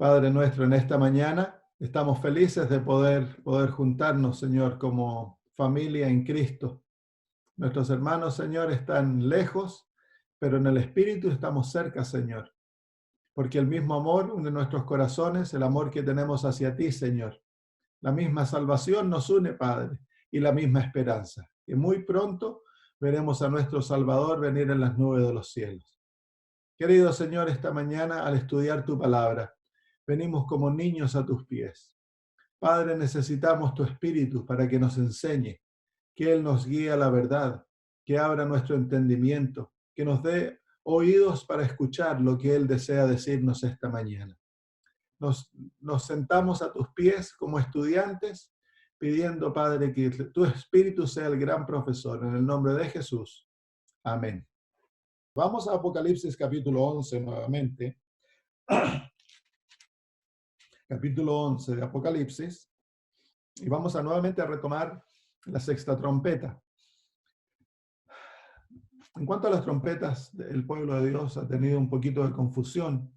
Padre nuestro, en esta mañana estamos felices de poder juntarnos, Señor, como familia en Cristo. Nuestros hermanos, Señor, están lejos, pero en el Espíritu estamos cerca, Señor, porque el mismo amor une nuestros corazones, el amor que tenemos hacia ti, Señor. La misma salvación nos une, Padre, y la misma esperanza. Y muy pronto veremos a nuestro Salvador venir en las nubes de los cielos. Querido Señor, esta mañana al estudiar tu palabra, venimos como niños a tus pies. Padre, necesitamos tu Espíritu para que nos enseñe, que Él nos guíe a la verdad, que abra nuestro entendimiento, que nos dé oídos para escuchar lo que Él desea decirnos esta mañana. Nos sentamos a tus pies como estudiantes, pidiendo, Padre, que tu Espíritu sea el gran profesor. En el nombre de Jesús. Amén. Vamos a Apocalipsis capítulo 11 nuevamente. Capítulo 11 de Apocalipsis. Y vamos nuevamente a retomar la sexta trompeta. En cuanto a las trompetas, el pueblo de Dios ha tenido un poquito de confusión.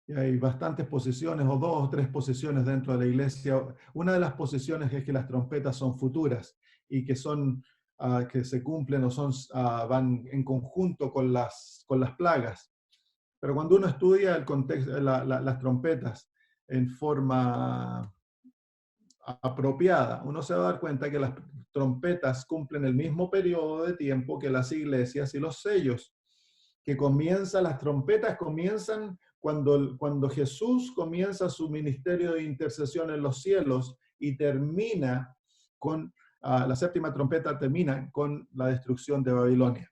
Y hay bastantes posiciones, o dos o tres posiciones dentro de la iglesia. Una de las posiciones es que las trompetas son futuras y que son que se cumplen o van en conjunto con las plagas. Pero cuando uno estudia el contexto, las trompetas en forma apropiada, uno se va a dar cuenta que las trompetas cumplen el mismo periodo de tiempo que las iglesias y los sellos, que las trompetas comienzan cuando Jesús comienza su ministerio de intercesión en los cielos y termina con, la séptima trompeta termina con la destrucción de Babilonia.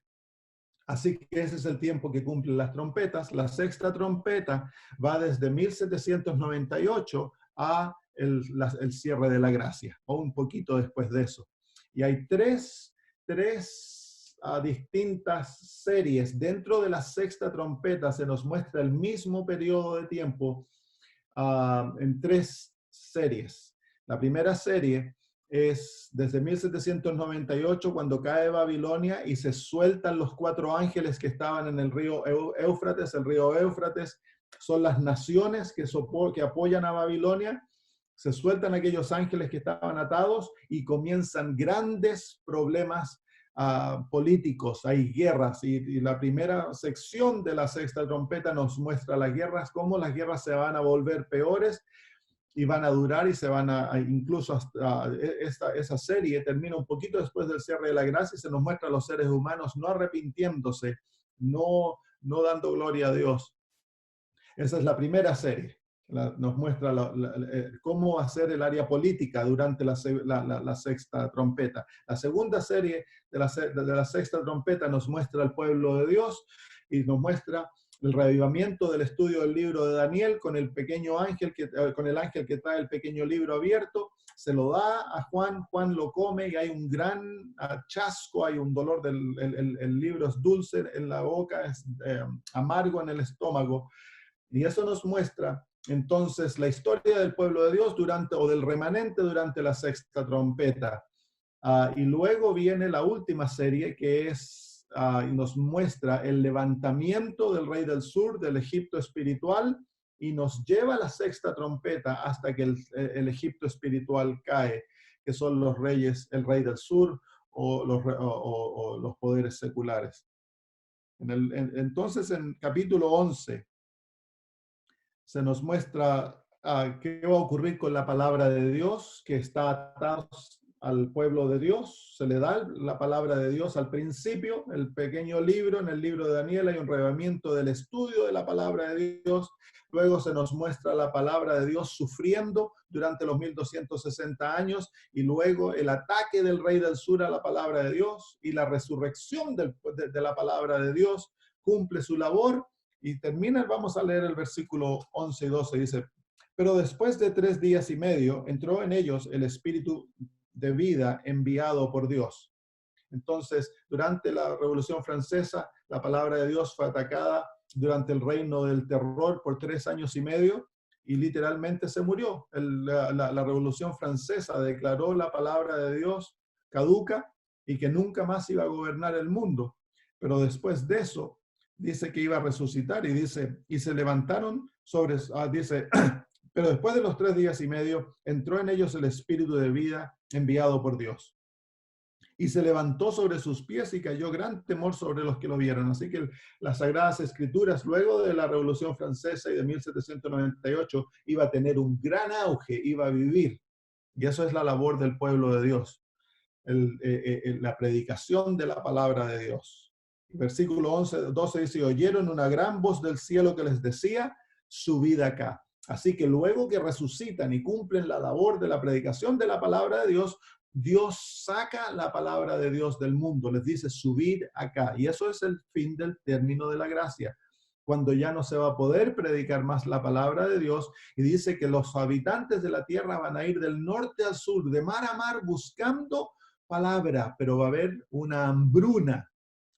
Así que ese es el tiempo que cumplen las trompetas. La sexta trompeta va desde 1798 a el cierre de la gracia, o un poquito después de eso. Y hay tres distintas series. Dentro de la sexta trompeta se nos muestra el mismo periodo de tiempo en tres series. La primera serie es desde 1798, cuando cae Babilonia y se sueltan los 4 ángeles que estaban en el río Éufrates. El río Éufrates son las naciones que apoyan a Babilonia. Se sueltan aquellos ángeles que estaban atados y comienzan grandes problemas políticos. Hay guerras y la primera sección de la sexta trompeta nos muestra las guerras, cómo las guerras se van a volver peores y van a durar y se van incluso hasta esa serie termina un poquito después del cierre de la gracia y se nos muestra a los seres humanos no arrepintiéndose, no dando gloria a Dios. Esa es la primera serie. Nos muestra cómo hacer el área política durante la sexta trompeta. La segunda serie de la sexta trompeta nos muestra al pueblo de Dios y nos muestra el reavivamiento del estudio del libro de Daniel con el ángel que trae el pequeño libro abierto. Se lo da a Juan, Juan lo come y hay un gran chasco, hay un dolor, el libro es dulce en la boca, es amargo en el estómago. Y eso nos muestra entonces la historia del pueblo de Dios del remanente durante la sexta trompeta. Y luego viene la última serie que y nos muestra el levantamiento del rey del sur, del Egipto espiritual, y nos lleva a la sexta trompeta hasta que el Egipto espiritual cae, que son los reyes, el rey del sur o los poderes seculares. Entonces, en capítulo 11, se nos muestra qué va a ocurrir con la palabra de Dios, que está atada al pueblo de Dios. Se le da la palabra de Dios al principio, el pequeño libro, en el libro de Daniel hay un reavivamiento del estudio de la palabra de Dios. Luego se nos muestra la palabra de Dios sufriendo durante los 1260 años y luego el ataque del rey del sur a la palabra de Dios y la resurrección de la palabra de Dios cumple su labor. Y termina, vamos a leer el versículo 11 y 12, dice: pero después de 3 días y medio entró en ellos el espíritu de vida enviado por Dios. Entonces, durante la Revolución Francesa, la palabra de Dios fue atacada durante el reino del terror por 3 años y medio y literalmente se murió. La Revolución Francesa declaró la palabra de Dios caduca y que nunca más iba a gobernar el mundo. Pero después de eso, dice que iba a resucitar y dice, y se levantaron dice, pero después de los 3 días y medio entró en ellos el espíritu de vida enviado por Dios. Y se levantó sobre sus pies y cayó gran temor sobre los que lo vieron. Así que las Sagradas Escrituras, luego de la Revolución Francesa y de 1798, iba a tener un gran auge, iba a vivir. Y eso es la labor del pueblo de Dios, la predicación de la palabra de Dios. Versículo 12 dice, oyeron una gran voz del cielo que les decía, subid acá. Así que luego que resucitan y cumplen la labor de la predicación de la palabra de Dios, Dios saca la palabra de Dios del mundo, les dice, subid acá. Y eso es el fin del término de la gracia, cuando ya no se va a poder predicar más la palabra de Dios, y dice que los habitantes de la tierra van a ir del norte al sur, de mar a mar, buscando palabra, pero va a haber una hambruna.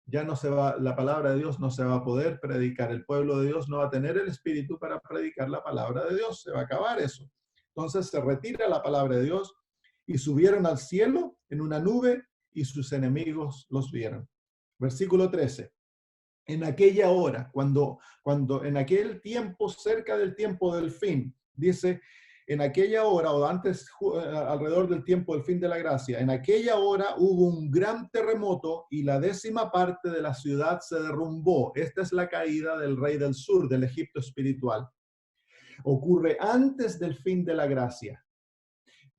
Ya no se va, la palabra de Dios no se va a poder predicar. El pueblo de Dios no va a tener el espíritu para predicar la palabra de Dios. Se va a acabar eso. Entonces se retira la palabra de Dios y subieron al cielo en una nube y sus enemigos los vieron. Versículo 13. En aquella hora, cuando en aquel tiempo, cerca del tiempo del fin, dice, en aquella hora, o antes, alrededor del tiempo del fin de la gracia, en aquella hora hubo un gran terremoto y la 10ª parte de la ciudad se derrumbó. Esta es la caída del rey del sur, del Egipto espiritual. Ocurre antes del fin de la gracia.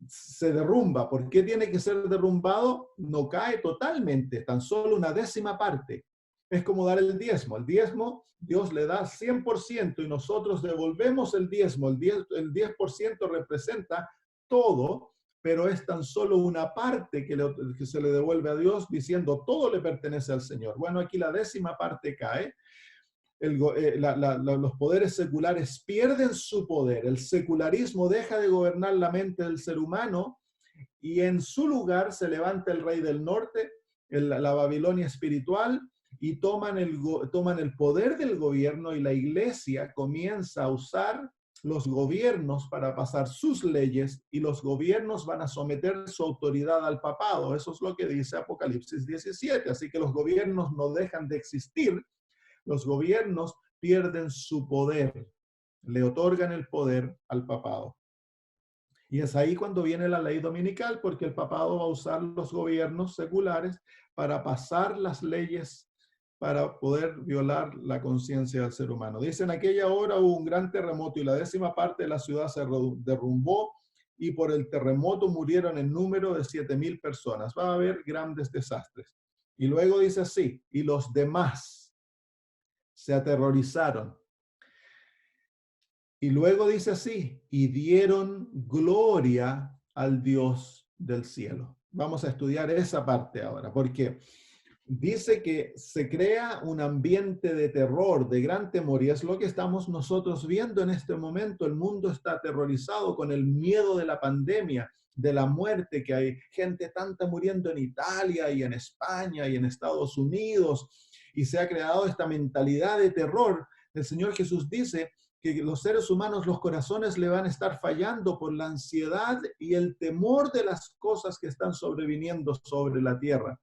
Se derrumba. ¿Por qué tiene que ser derrumbado? No cae totalmente, tan solo una 10ª parte. Es como dar el diezmo. El diezmo, Dios le da 100% y nosotros devolvemos el diezmo. El 10% representa todo, pero es tan solo una parte que se le devuelve a Dios diciendo todo le pertenece al Señor. Bueno, aquí la 10ª parte cae. Los poderes seculares pierden su poder. El secularismo deja de gobernar la mente del ser humano y en su lugar se levanta el rey del norte, la Babilonia espiritual, y toman el poder del gobierno, y la iglesia comienza a usar los gobiernos para pasar sus leyes, y los gobiernos van a someter su autoridad al papado. Eso es lo que dice Apocalipsis 17. Así que los gobiernos no dejan de existir, los gobiernos pierden su poder, le otorgan el poder al papado. Y es ahí cuando viene la ley dominical, porque el papado va a usar los gobiernos seculares para pasar las leyes para poder violar la conciencia del ser humano. Dice, en aquella hora hubo un gran terremoto y la 10ª parte de la ciudad se derrumbó y por el terremoto murieron en número de 7,000 personas. Va a haber grandes desastres. Y luego dice así, y los demás se aterrorizaron. Y luego dice así, y dieron gloria al Dios del cielo. Vamos a estudiar esa parte ahora, porque dice que se crea un ambiente de terror, de gran temor, y es lo que estamos nosotros viendo en este momento. El mundo está aterrorizado con el miedo de la pandemia, de la muerte, que hay gente tanta muriendo en Italia y en España y en Estados Unidos, y se ha creado esta mentalidad de terror. El Señor Jesús dice que los seres humanos, los corazones le van a estar fallando por la ansiedad y el temor de las cosas que están sobreviniendo sobre la tierra.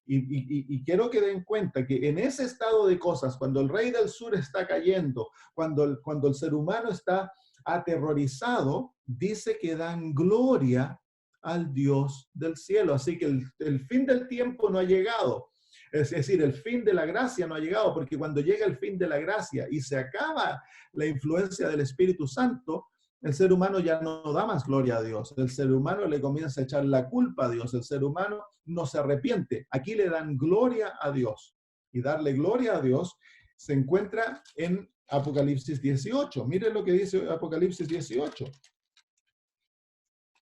Y quiero que den cuenta que en ese estado de cosas, cuando el rey del sur está cayendo, cuando el ser humano está aterrorizado, dice que dan gloria al Dios del cielo. Así que el fin del tiempo no ha llegado. Es decir, el fin de la gracia no ha llegado, porque cuando llega el fin de la gracia y se acaba la influencia del Espíritu Santo, el ser humano ya no da más gloria a Dios. El ser humano le comienza a echar la culpa a Dios. El ser humano no se arrepiente. Aquí le dan gloria a Dios. Y darle gloria a Dios se encuentra en Apocalipsis 18. Miren lo que dice Apocalipsis 18.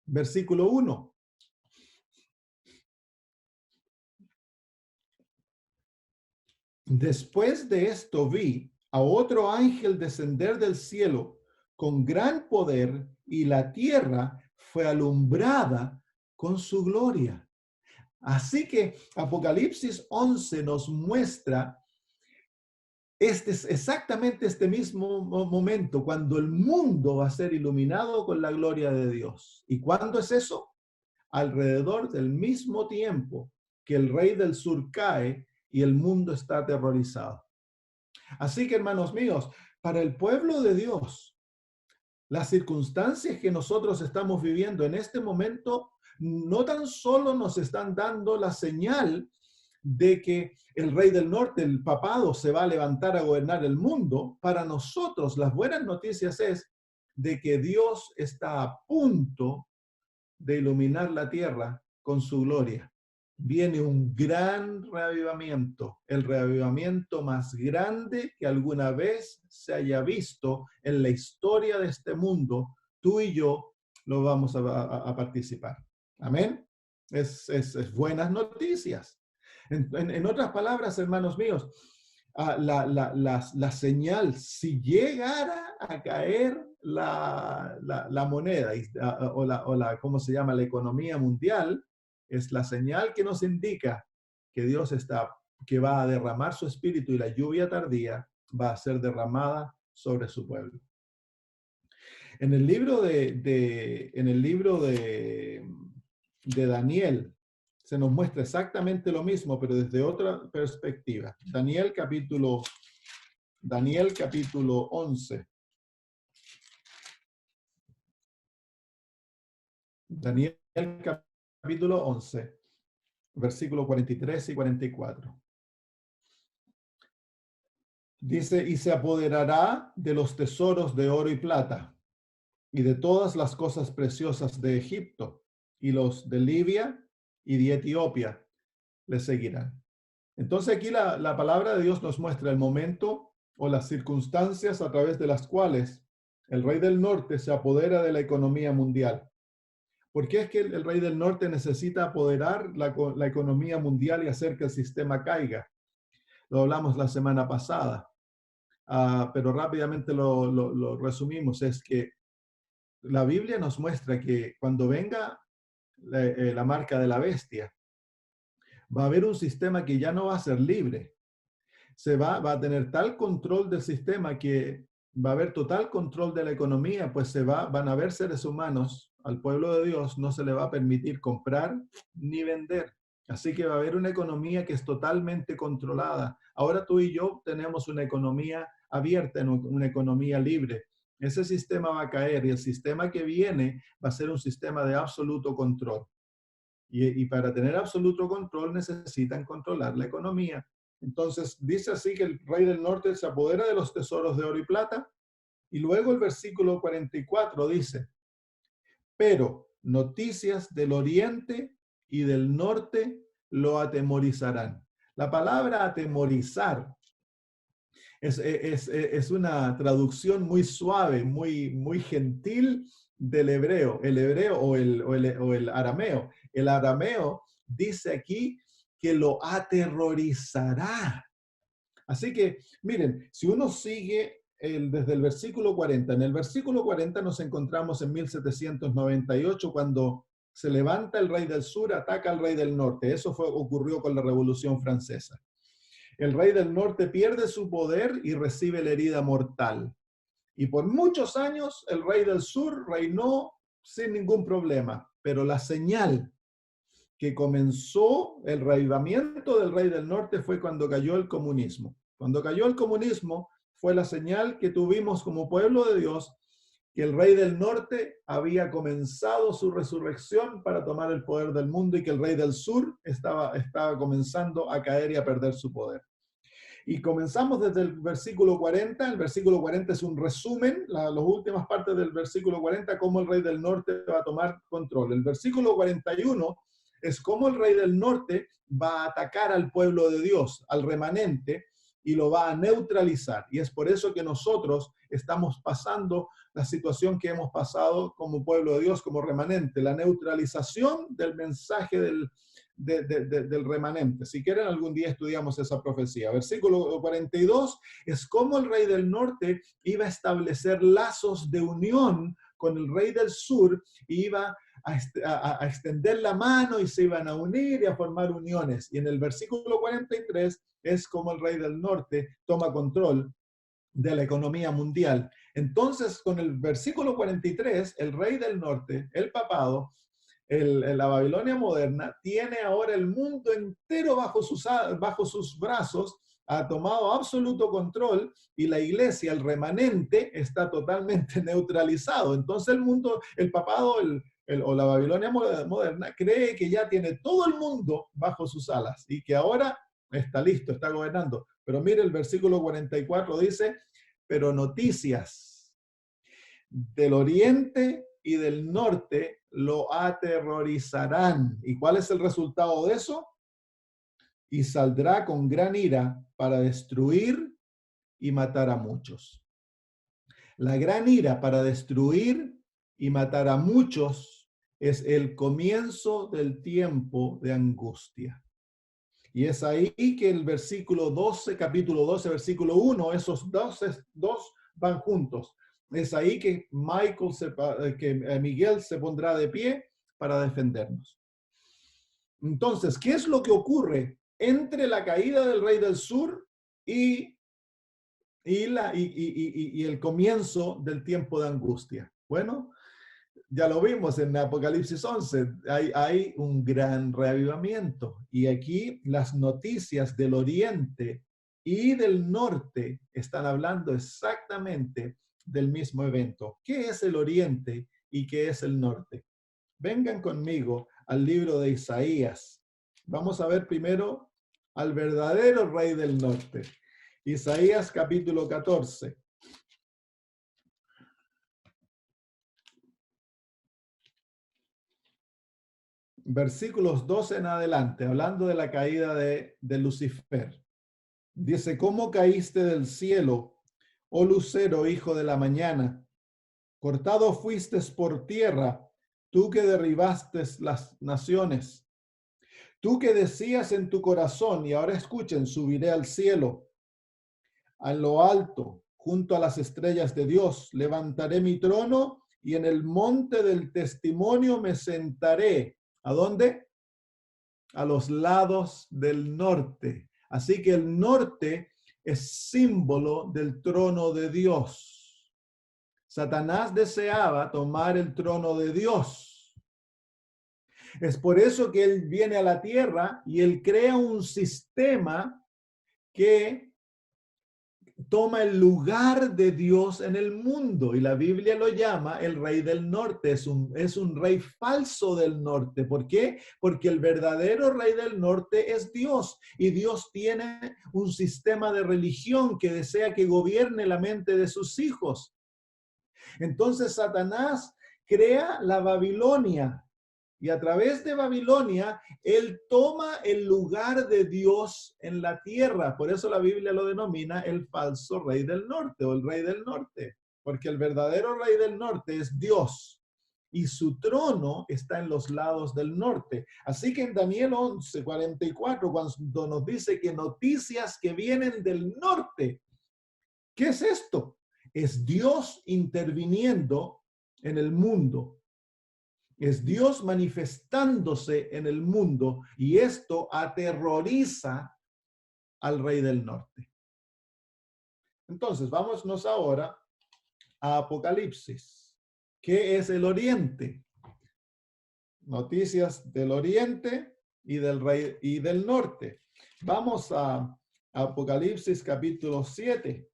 Versículo 1. Después de esto vi a otro ángel descender del cielo con gran poder, y la tierra fue alumbrada con su gloria. Así que Apocalipsis 11 nos muestra exactamente este mismo momento, cuando el mundo va a ser iluminado con la gloria de Dios. ¿Y cuándo es eso? Alrededor del mismo tiempo que el rey del sur cae y el mundo está aterrorizado. Así que, hermanos míos, para el pueblo de Dios, las circunstancias que nosotros estamos viviendo en este momento no tan solo nos están dando la señal de que el rey del norte, el papado, se va a levantar a gobernar el mundo. Para nosotros, las buenas noticias es de que Dios está a punto de iluminar la tierra con su gloria. Viene un gran reavivamiento, el reavivamiento más grande que alguna vez se haya visto en la historia de este mundo. Tú y yo lo vamos a participar. Amén. Es buenas noticias. En otras palabras, hermanos míos, la señal, si llegara a caer la moneda ¿cómo se llama? La economía mundial, es la señal que nos indica que Dios que va a derramar su espíritu y la lluvia tardía va a ser derramada sobre su pueblo. En el libro de Daniel se nos muestra exactamente lo mismo, pero desde otra perspectiva. Daniel capítulo 11. Daniel capítulo 11, versículos 43 y 44. Dice, y se apoderará de los tesoros de oro y plata, y de todas las cosas preciosas de Egipto, y los de Libia y de Etiopía le seguirán. Entonces aquí la palabra de Dios nos muestra el momento o las circunstancias a través de las cuales el rey del norte se apodera de la economía mundial. ¿Por qué es que el rey del norte necesita apoderar la economía mundial y hacer que el sistema caiga? Lo hablamos la semana pasada, pero rápidamente lo resumimos. Es que la Biblia nos muestra que cuando venga la marca de la bestia, va a haber un sistema que ya no va a ser libre. Va a tener tal control del sistema que va a haber total control de la economía, pues van a haber seres humanos, al pueblo de Dios no se le va a permitir comprar ni vender. Así que va a haber una economía que es totalmente controlada. Ahora tú y yo tenemos una economía abierta, una economía libre. Ese sistema va a caer y el sistema que viene va a ser un sistema de absoluto control. Y para tener absoluto control necesitan controlar la economía. Entonces dice así que el rey del norte se apodera de los tesoros de oro y plata. Y luego el versículo 44 dice, pero noticias del oriente y del norte lo atemorizarán. La palabra atemorizar es una traducción muy suave, muy gentil del hebreo. El hebreo o el arameo. El arameo dice aquí que lo aterrorizará. Así que, miren, si uno sigue desde el versículo 40, en el versículo 40 nos encontramos en 1798 cuando se levanta el rey del sur, ataca al rey del norte. Eso ocurrió con la Revolución Francesa. El rey del norte pierde su poder y recibe la herida mortal. Y por muchos años el rey del sur reinó sin ningún problema, pero la señal que comenzó el reavivamiento del rey del norte fue cuando cayó el comunismo. Cuando cayó el comunismo fue la señal que tuvimos como pueblo de Dios que el rey del norte había comenzado su resurrección para tomar el poder del mundo y que el rey del sur estaba comenzando a caer y a perder su poder. Y comenzamos desde el versículo 40. El versículo 40 es un resumen, las últimas partes del versículo 40, cómo el rey del norte va a tomar control. El versículo 41 es cómo el rey del norte va a atacar al pueblo de Dios, al remanente, y lo va a neutralizar. Y es por eso que nosotros estamos pasando la situación que hemos pasado como pueblo de Dios, como remanente, la neutralización del mensaje del remanente. Si quieren, algún día estudiamos esa profecía. Versículo 42 es cómo el rey del norte iba a establecer lazos de unión con el rey del sur y iba a extender la mano y se iban a unir y a formar uniones. Y en el versículo 43 es como el rey del norte toma control de la economía mundial. Entonces, con el versículo 43, el rey del norte, el papado, la Babilonia moderna, tiene ahora el mundo entero bajo sus brazos ha tomado absoluto control y la iglesia, el remanente, está totalmente neutralizado. Entonces el mundo, el papado o la Babilonia moderna cree que ya tiene todo el mundo bajo sus alas y que ahora está listo, está gobernando. Pero mire, el versículo 44 dice, pero noticias del oriente y del norte lo aterrorizarán. ¿Y cuál es el resultado de eso? Y saldrá con gran ira para destruir y matar a muchos. La gran ira para destruir y matar a muchos es el comienzo del tiempo de angustia. Y es ahí que el versículo 12, capítulo 12, versículo 1, esos dos van juntos. Es ahí que Miguel se pondrá de pie para defendernos. Entonces, ¿qué es lo que ocurre entre la caída del rey del sur y el comienzo del tiempo de angustia? Bueno, ya lo vimos en Apocalipsis 11, hay un gran reavivamiento y aquí las noticias del oriente y del norte están hablando exactamente del mismo evento. ¿Qué es el oriente y qué es el norte? Vengan conmigo al libro de Isaías. Vamos a ver primero al verdadero rey del norte. Isaías capítulo 14. Versículos 12 en adelante, hablando de la caída de Lucifer. Dice, ¿cómo caíste del cielo, oh lucero, hijo de la mañana? Cortado fuiste por tierra, tú que derribaste las naciones. Tú que decías en tu corazón, y ahora escuchen, subiré al cielo, a lo alto, junto a las estrellas de Dios, levantaré mi trono y en el monte del testimonio me sentaré. ¿A dónde? A los lados del norte. Así que el norte es símbolo del trono de Dios. Satanás deseaba tomar el trono de Dios. Es por eso que él viene a la tierra y él crea un sistema que toma el lugar de Dios en el mundo y la Biblia lo llama el rey del norte, es un rey falso del norte. ¿Por qué? Porque el verdadero rey del norte es Dios y Dios tiene un sistema de religión que desea que gobierne la mente de sus hijos. Entonces Satanás crea la Babilonia. Y a través de Babilonia, él toma el lugar de Dios en la tierra. Por eso la Biblia lo denomina el falso rey del norte o el rey del norte. Porque el verdadero rey del norte es Dios. Y su trono está en los lados del norte. Así que en Daniel 11, 44, cuando nos dice que noticias que vienen del norte, ¿qué es esto? Es Dios interviniendo en el mundo. Es Dios manifestándose en el mundo y esto aterroriza al rey del norte. Entonces, vámonos ahora a Apocalipsis. ¿Qué es el oriente? Noticias del oriente y del rey y del norte. Vamos a Apocalipsis capítulo 7.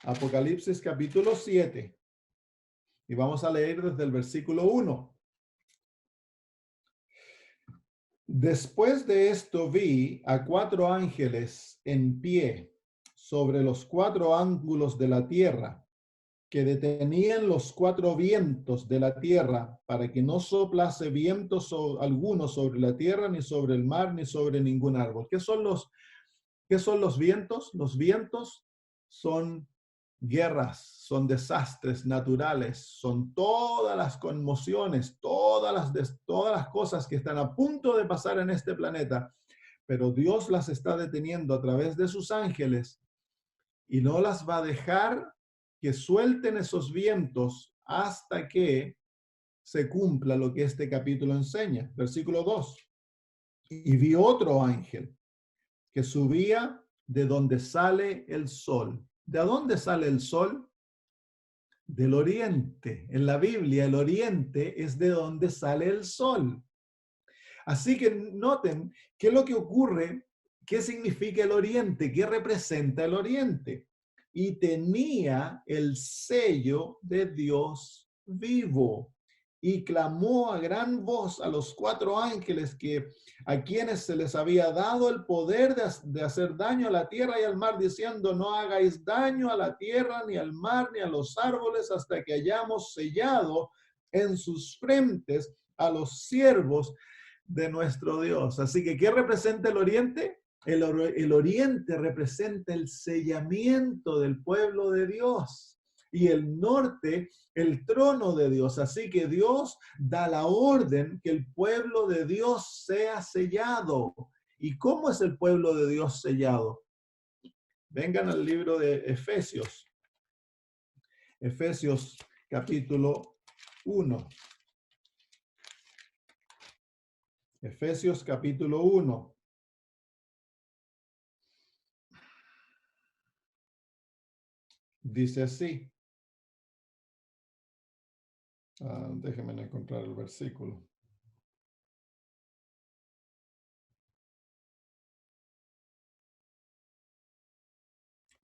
Apocalipsis capítulo 7. Y vamos a leer desde el versículo 1. Después de esto vi a 4 ángeles en pie sobre los 4 ángulos de la tierra, que detenían los 4 vientos de la tierra para que no soplase viento alguno sobre la tierra, ni sobre el mar, ni sobre ningún árbol. ¿Qué son los vientos? Los vientos son guerras, son desastres naturales, son todas las conmociones, todas las cosas que están a punto de pasar en este planeta, pero Dios las está deteniendo a través de sus ángeles y no las va a dejar que suelten esos vientos hasta que se cumpla lo que este capítulo enseña. Versículo 2. Y vi otro ángel que subía de donde sale el sol. ¿De dónde sale el sol? Del oriente. En la Biblia, el oriente es de donde sale el sol. Así que noten qué es lo que ocurre, qué significa el oriente, qué representa el oriente. Y tenía el sello de Dios vivo. Y clamó a gran voz a los 4 ángeles a quienes se les había dado el poder de hacer daño a la tierra y al mar, diciendo: no hagáis daño a la tierra, ni al mar, ni a los árboles, hasta que hayamos sellado en sus frentes a los siervos de nuestro Dios. Así que, ¿qué representa el oriente? El oriente representa el sellamiento del pueblo de Dios, y el norte, el trono de Dios. Así que Dios da la orden que el pueblo de Dios sea sellado. ¿Y cómo es el pueblo de Dios sellado? Vengan al libro de Efesios. Efesios capítulo 1. Efesios capítulo 1. Dice así. Déjenme encontrar el versículo.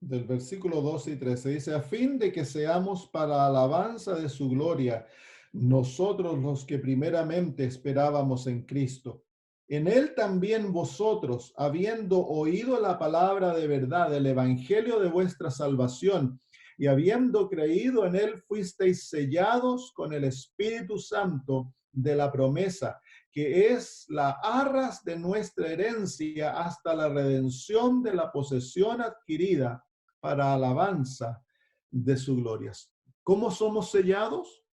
Del versículo 12 y 13 dice: a fin de que seamos para alabanza de su gloria, nosotros los que primeramente esperábamos en Cristo. En él también vosotros, habiendo oído la palabra de verdad, el evangelio de vuestra salvación, y habiendo creído en él, fuisteis sellados con el Espíritu Santo de la promesa, que es la arras de nuestra herencia hasta la redención de la posesión adquirida para alabanza de su gloria. ¿Cómo somos sellados?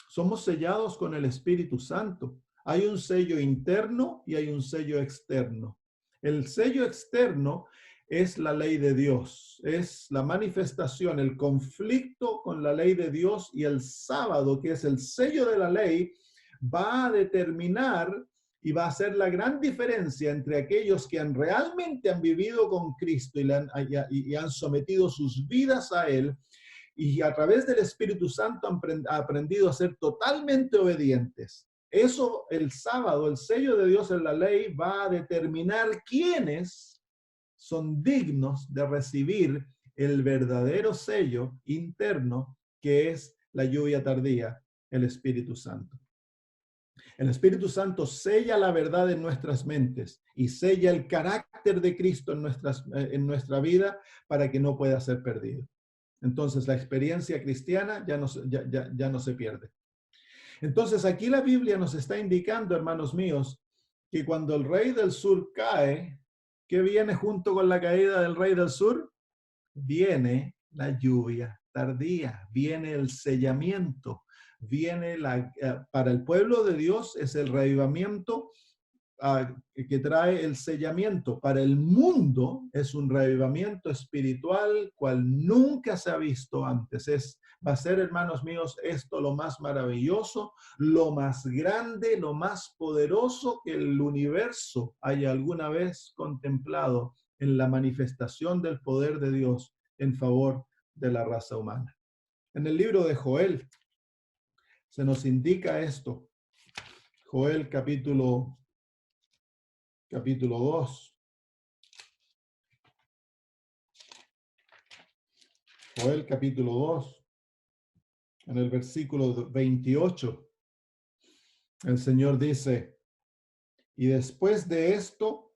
Somos sellados con el Espíritu Santo. Hay un sello interno y hay un sello externo. El sello externo es la ley de Dios, es la manifestación, el conflicto con la ley de Dios, y el sábado, que es el sello de la ley, va a determinar y va a hacer la gran diferencia entre aquellos que realmente han vivido con Cristo y han sometido sus vidas a Él, y a través del Espíritu Santo han aprendido a ser totalmente obedientes. Eso, el sábado, el sello de Dios en la ley va a determinar quiénes son dignos de recibir el verdadero sello interno, que es la lluvia tardía, el Espíritu Santo. El Espíritu Santo sella la verdad en nuestras mentes y sella el carácter de Cristo en nuestra vida para que no pueda ser perdido. Entonces la experiencia cristiana ya no se pierde. Entonces aquí la Biblia nos está indicando, hermanos míos, que cuando el rey del sur cae, ¿qué viene junto con la caída del rey del sur? Viene la lluvia tardía, viene el sellamiento, para el pueblo de Dios es el revivamiento que trae el sellamiento. Para el mundo es un revivamiento espiritual cual nunca se ha visto antes. Va a ser, hermanos míos, esto lo más maravilloso, lo más grande, lo más poderoso que el universo haya alguna vez contemplado en la manifestación del poder de Dios en favor de la raza humana. En el libro de Joel se nos indica esto. Joel capítulo 2. Joel capítulo 2, en el versículo 28, el Señor dice: y después de esto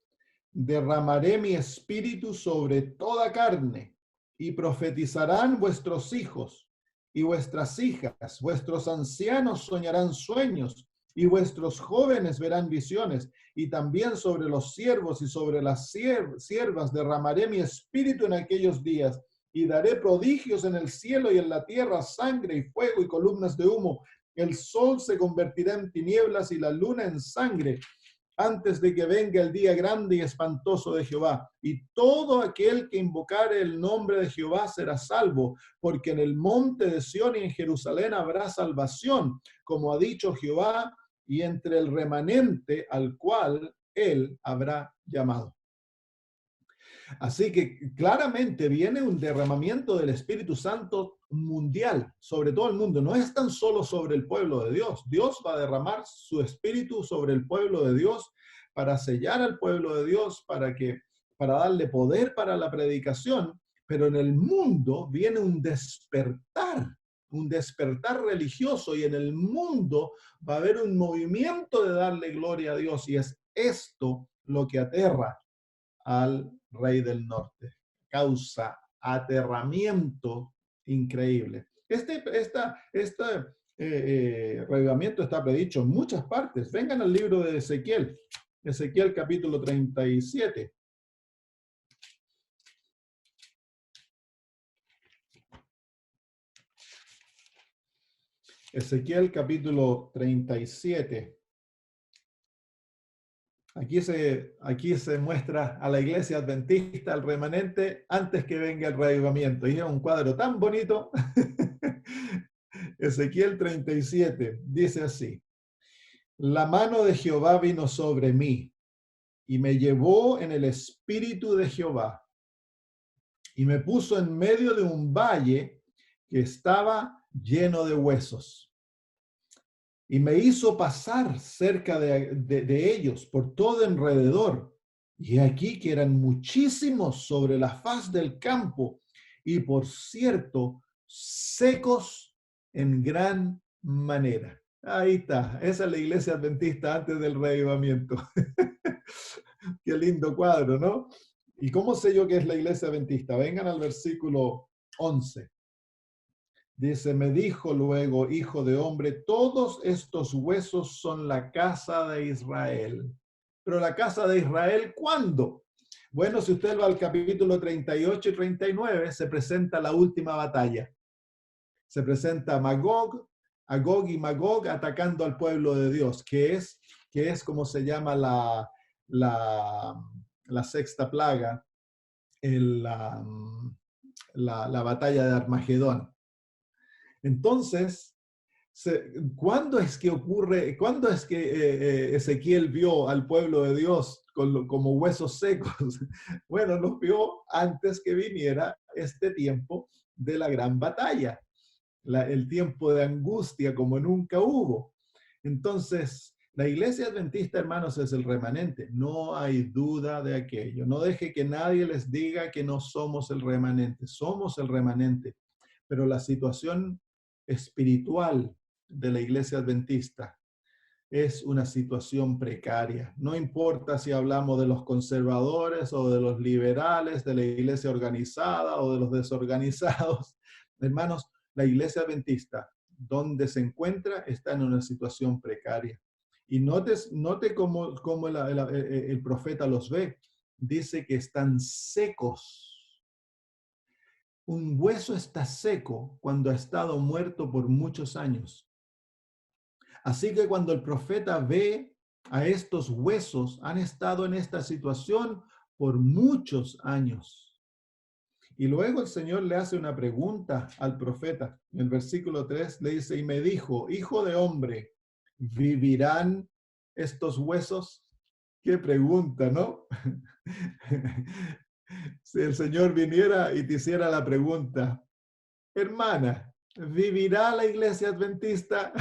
derramaré mi espíritu sobre toda carne, y profetizarán vuestros hijos y vuestras hijas, vuestros ancianos soñarán sueños, y vuestros jóvenes verán visiones, y también sobre los siervos y sobre las siervas derramaré mi espíritu en aquellos días, y daré prodigios en el cielo y en la tierra, sangre y fuego y columnas de humo. El sol se convertirá en tinieblas y la luna en sangre, antes de que venga el día grande y espantoso de Jehová. Y todo aquel que invocare el nombre de Jehová será salvo, porque en el monte de Sión y en Jerusalén habrá salvación, como ha dicho Jehová, y entre el remanente al cual él habrá llamado. Así que claramente viene un derramamiento del Espíritu Santo mundial, sobre todo el mundo. No es tan solo sobre el pueblo de Dios. Dios va a derramar su Espíritu sobre el pueblo de Dios para sellar al pueblo de Dios, para darle poder para la predicación, pero en el mundo viene un despertar religioso, y en el mundo va a haber un movimiento de darle gloria a Dios, y es esto lo que aterra al rey del norte. Causa aterramiento increíble. Reavivamiento está predicho en muchas partes. Vengan al libro de Ezequiel, Ezequiel capítulo 37. Ezequiel capítulo 37. Aquí se muestra a la iglesia adventista, al remanente, antes que venga el reavivamiento. Y es un cuadro tan bonito. Ezequiel 37 dice así: la mano de Jehová vino sobre mí y me llevó en el espíritu de Jehová y me puso en medio de un valle que estaba lleno de huesos. Y me hizo pasar cerca de ellos por todo alrededor. Y aquí que eran muchísimos sobre la faz del campo, y por cierto, secos en gran manera. Ahí está, esa es la iglesia adventista antes del reavivamiento. Qué lindo cuadro, ¿no? ¿Y cómo sé yo que es la iglesia adventista? Vengan al versículo 11. Dice, me dijo luego, hijo de hombre, todos estos huesos son la casa de Israel. Pero la casa de Israel, ¿cuándo? Bueno, si usted va al capítulo 38 y 39, se presenta la última batalla. Se presenta Magog y Magog atacando al pueblo de Dios, que es como se llama la sexta plaga, la batalla de Armagedón. Entonces, ¿cuándo es que Ezequiel vio al pueblo de Dios como huesos secos? Bueno, los vio antes que viniera este tiempo de la gran batalla, el tiempo de angustia como nunca hubo. Entonces, la iglesia adventista, hermanos, es el remanente. No hay duda de aquello. No deje que nadie les diga que no somos el remanente. Somos el remanente. Pero la situación espiritual de la iglesia adventista es una situación precaria. No importa si hablamos de los conservadores o de los liberales, de la iglesia organizada o de los desorganizados. Hermanos, la iglesia adventista, donde se encuentra, está en una situación precaria. Y note cómo el profeta los ve. Dice que están secos. Un hueso está seco cuando ha estado muerto por muchos años. Así que cuando el profeta ve a estos huesos, han estado en esta situación por muchos años. Y luego el Señor le hace una pregunta al profeta. En el versículo 3 le dice, y me dijo, hijo de hombre, ¿vivirán estos huesos? Qué pregunta, ¿no? Si el Señor viniera y te hiciera la pregunta, hermana, ¿vivirá la iglesia adventista?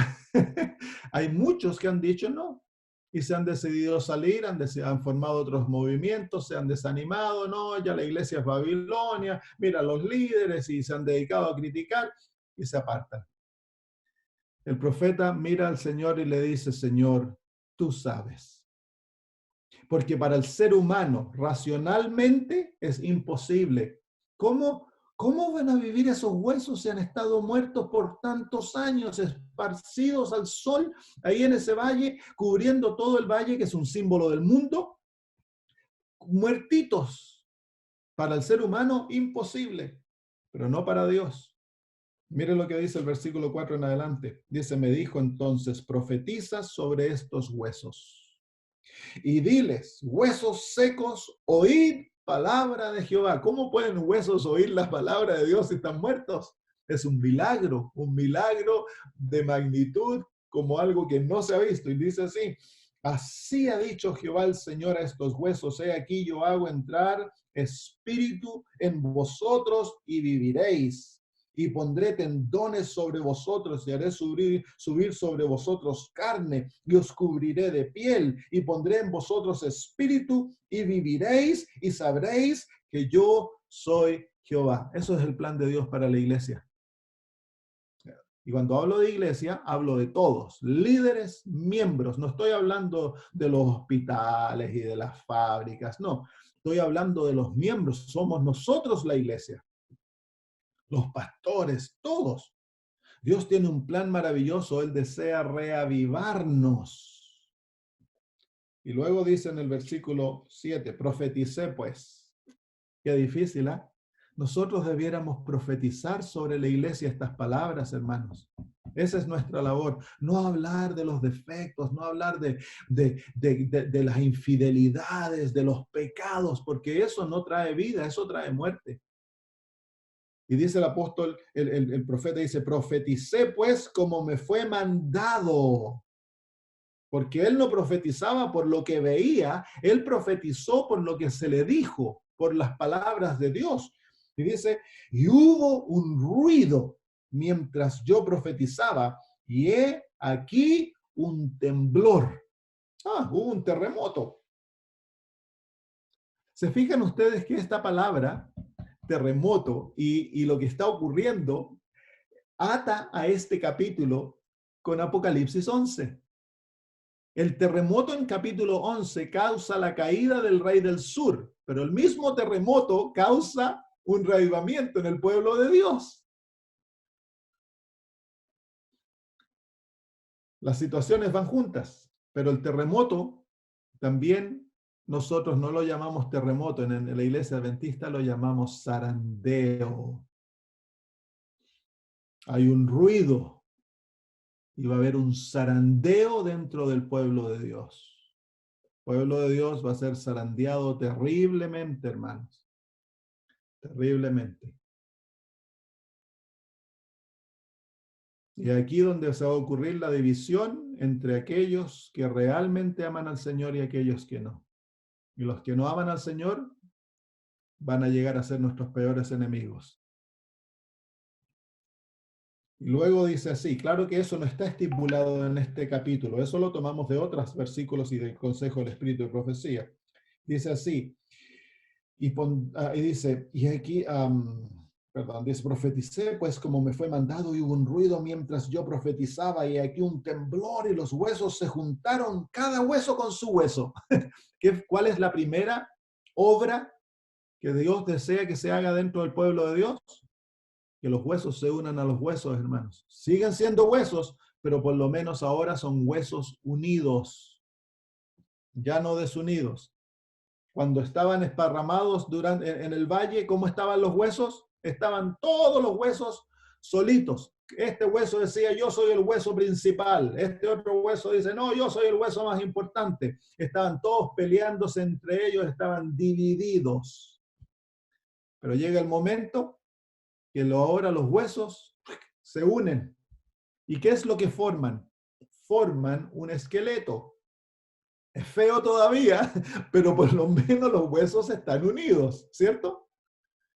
Hay muchos que han dicho no y se han decidido salir, han formado otros movimientos, se han desanimado, no, ya la iglesia es Babilonia, mira los líderes, y se han dedicado a criticar y se apartan. El profeta mira al Señor y le dice, Señor, tú sabes. Porque para el ser humano, racionalmente, es imposible. ¿Cómo van a vivir esos huesos si han estado muertos por tantos años, esparcidos al sol, ahí en ese valle, cubriendo todo el valle, que es un símbolo del mundo? Muertitos. Para el ser humano, imposible, pero no para Dios. Miren lo que dice el versículo 4 en adelante. Dice, me dijo entonces, profetiza sobre estos huesos y diles, huesos secos, oíd palabra de Jehová. ¿Cómo pueden huesos oír la palabra de Dios si están muertos? Es un milagro de magnitud, como algo que no se ha visto. Y dice así, así ha dicho Jehová el Señor a estos huesos, he aquí yo hago entrar espíritu en vosotros y viviréis. y pondré tendones sobre vosotros y haré subir sobre vosotros carne y os cubriré de piel y pondré en vosotros espíritu y viviréis y sabréis que yo soy Jehová. Eso es el plan de Dios para la iglesia. Y cuando hablo de iglesia, hablo de todos, líderes, miembros. No estoy hablando de los hospitales y de las fábricas, no. Estoy hablando de los miembros. Somos nosotros la iglesia. Los pastores, todos. Dios tiene un plan maravilloso. Él desea reavivarnos. Y luego dice en el versículo 7, profeticé pues. Qué difícil, ¿eh? Nosotros debiéramos profetizar sobre la iglesia estas palabras, hermanos. Esa es nuestra labor. No hablar de los defectos, no hablar de las infidelidades, de los pecados, porque eso no trae vida, eso trae muerte. Y dice el apóstol, el profeta dice, profeticé pues como me fue mandado. Porque él no profetizaba por lo que veía, él profetizó por lo que se le dijo, por las palabras de Dios. Y dice, y hubo un ruido mientras yo profetizaba, y he aquí un temblor. Hubo un terremoto. ¿Se fijan ustedes que esta palabra, terremoto, y lo que está ocurriendo, ata a este capítulo con Apocalipsis 11? El terremoto en capítulo 11 causa la caída del rey del sur, pero el mismo terremoto causa un reavivamiento en el pueblo de Dios. Las situaciones van juntas, pero el terremoto también nosotros no lo llamamos terremoto, en la iglesia adventista lo llamamos zarandeo. Hay un ruido y va a haber un zarandeo dentro del pueblo de Dios. El pueblo de Dios va a ser zarandeado terriblemente, hermanos. Terriblemente. Y aquí donde se va a ocurrir la división entre aquellos que realmente aman al Señor y aquellos que no. Y los que no aman al Señor van a llegar a ser nuestros peores enemigos. Y luego dice así, claro que eso no está estipulado en este capítulo, eso lo tomamos de otros versículos y del consejo del Espíritu de Profecía. Dice así, y dice, y aquí, dice, profeticé, pues como me fue mandado y hubo un ruido mientras yo profetizaba y aquí un temblor y los huesos se juntaron, cada hueso con su hueso. ¿Cuál es la primera obra que Dios desea que se haga dentro del pueblo de Dios? Que los huesos se unan a los huesos, hermanos. Siguen siendo huesos, pero por lo menos ahora son huesos unidos, ya no desunidos. Cuando estaban esparramados en el valle, ¿cómo estaban los huesos? Estaban todos los huesos solitos. Este hueso decía, yo soy el hueso principal. Este otro hueso dice, no, yo soy el hueso más importante. Estaban todos peleándose entre ellos, estaban divididos. Pero llega el momento que ahora los huesos se unen. ¿Y qué es lo que forman? Forman un esqueleto. Es feo todavía, pero por lo menos los huesos están unidos, ¿cierto?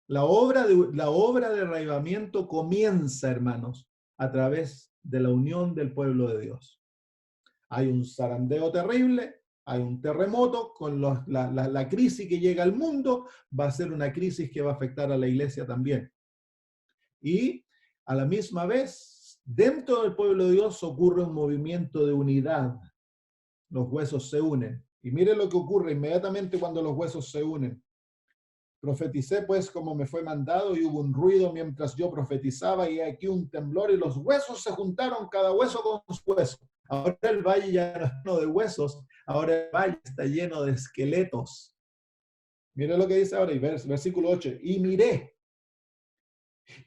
La obra de arraigamiento comienza, hermanos, a través de la unión del pueblo de Dios. Hay un zarandeo terrible, hay un terremoto, con la crisis que llega al mundo, va a ser una crisis que va a afectar a la iglesia también. Y a la misma vez, dentro del pueblo de Dios ocurre un movimiento de unidad. Los huesos se unen. Y mire lo que ocurre inmediatamente cuando los huesos se unen. Profeticé pues como me fue mandado y hubo un ruido mientras yo profetizaba y aquí un temblor y los huesos se juntaron, cada hueso con su hueso. Ahora el valle ya no está lleno de huesos, ahora el valle está lleno de esqueletos. Mire lo que dice ahora, versículo 8. Y miré,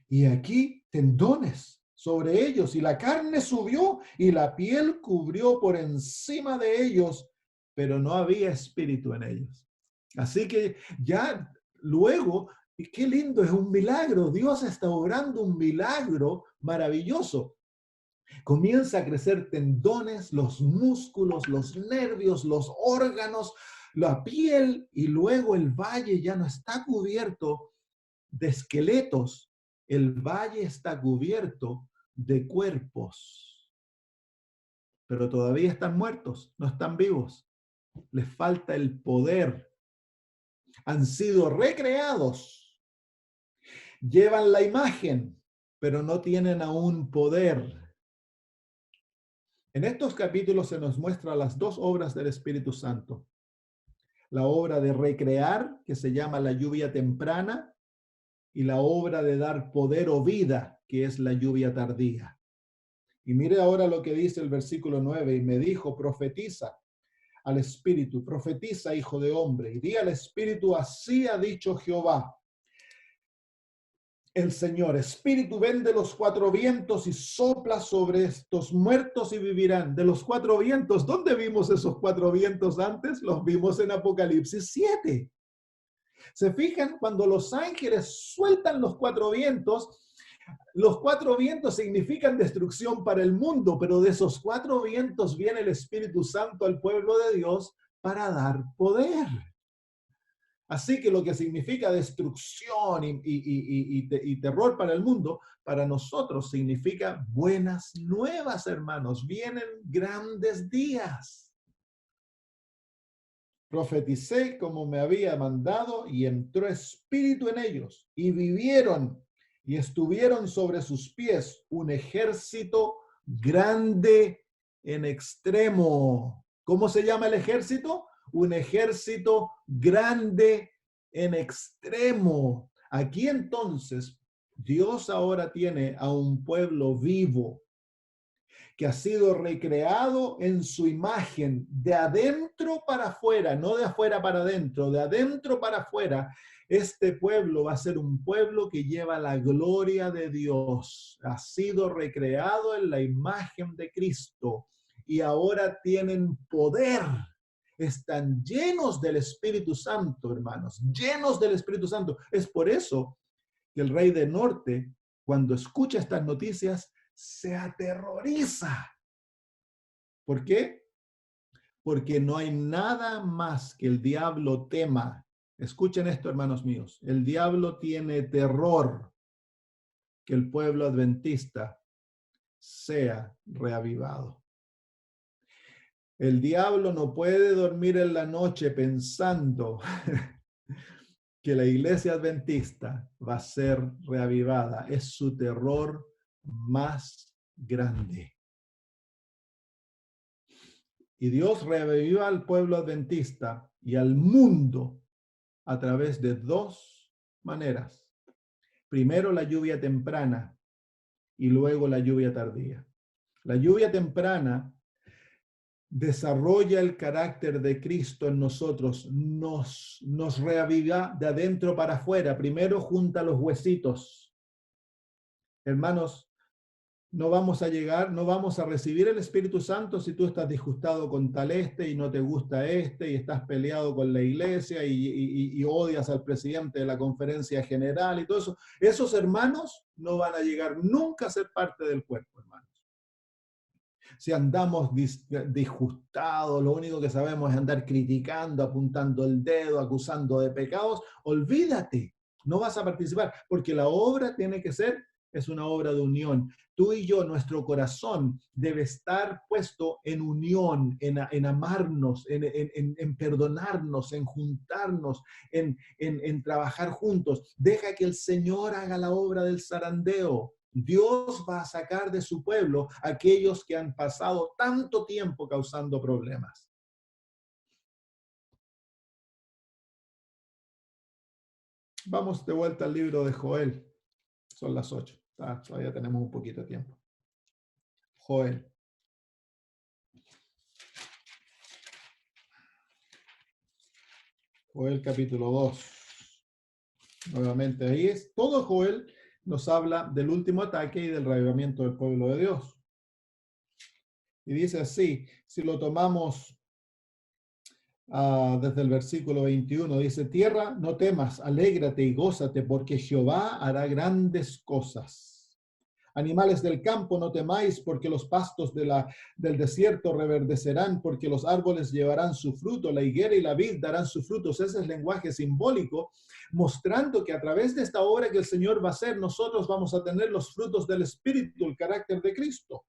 y aquí tendones sobre ellos, y la carne subió, y la piel cubrió por encima de ellos, pero no había espíritu en ellos. Así que ya luego, qué lindo, es un milagro. Dios está obrando un milagro maravilloso. Comienza a crecer tendones, los músculos, los nervios, los órganos, la piel, y luego el valle ya no está cubierto de esqueletos. El valle está cubierto de cuerpos, pero todavía están muertos, no están vivos. Les falta el poder. Han sido recreados. Llevan la imagen, pero no tienen aún poder. En estos capítulos se nos muestra las dos obras del Espíritu Santo. La obra de recrear, que se llama la lluvia temprana, y la obra de dar poder o vida, que es la lluvia tardía. Y mire ahora lo que dice el versículo 9, y me dijo, profetiza al Espíritu, profetiza, hijo de hombre, y di al Espíritu, así ha dicho Jehová, el Señor, Espíritu, ven de los cuatro vientos y sopla sobre estos muertos y vivirán. De los cuatro vientos, ¿dónde vimos esos cuatro vientos antes? Los vimos en Apocalipsis 7. ¿Se fijan? Cuando los ángeles sueltan los cuatro vientos significan destrucción para el mundo, pero de esos cuatro vientos viene el Espíritu Santo al pueblo de Dios para dar poder. Así que lo que significa destrucción y terror para el mundo, para nosotros significa buenas nuevas, hermanos. Vienen grandes días. Profeticé como me había mandado y entró espíritu en ellos y vivieron y estuvieron sobre sus pies un ejército grande en extremo. ¿Cómo se llama el ejército? Un ejército grande en extremo. Aquí entonces Dios ahora tiene a un pueblo vivo que ha sido recreado en su imagen de adentro para afuera, no de afuera para adentro, de adentro para afuera. Este pueblo va a ser un pueblo que lleva la gloria de Dios. Ha sido recreado en la imagen de Cristo y ahora tienen poder. Están llenos del Espíritu Santo, hermanos, llenos del Espíritu Santo. Es por eso que el rey del norte, cuando escucha estas noticias, se aterroriza. ¿Por qué? Porque no hay nada más que el diablo tema. Escuchen esto, hermanos míos. El diablo tiene terror que el pueblo adventista sea reavivado. El diablo no puede dormir en la noche pensando que la iglesia adventista va a ser reavivada. Es su terror más grande. Y Dios reaviva al pueblo adventista y al mundo a través de dos maneras. Primero la lluvia temprana y luego la lluvia tardía. La lluvia temprana desarrolla el carácter de Cristo en nosotros, nos reaviva de adentro para afuera. Primero junta los huesitos. Hermanos, no vamos a recibir el Espíritu Santo si tú estás disgustado con tal y no te gusta y estás peleado con la iglesia y odias al presidente de la conferencia general y todo eso. Esos hermanos no van a llegar nunca a ser parte del cuerpo, hermanos. Si andamos disgustados, lo único que sabemos es andar criticando, apuntando el dedo, acusando de pecados, olvídate, no vas a participar, porque la obra tiene que ser, es una obra de unión. Tú y yo, nuestro corazón debe estar puesto en unión, en amarnos, en perdonarnos, en juntarnos, en trabajar juntos. Deja que el Señor haga la obra del zarandeo. Dios va a sacar de su pueblo a aquellos que han pasado tanto tiempo causando problemas. Vamos de vuelta al libro de Joel. Son las 8. Todavía tenemos un poquito de tiempo. Joel. Joel capítulo 2. Nuevamente ahí es. Todo Joel nos habla del último ataque y del reavivamiento del pueblo de Dios. Y dice así, si lo tomamos desde el versículo 21, dice, tierra, no temas, alégrate y gózate, porque Jehová hará grandes cosas. Animales del campo, no temáis, porque los pastos del desierto reverdecerán, porque los árboles llevarán su fruto, la higuera y la vid darán sus frutos. Ese es el lenguaje simbólico, mostrando que a través de esta obra que el Señor va a hacer, nosotros vamos a tener los frutos del Espíritu, el carácter de Cristo.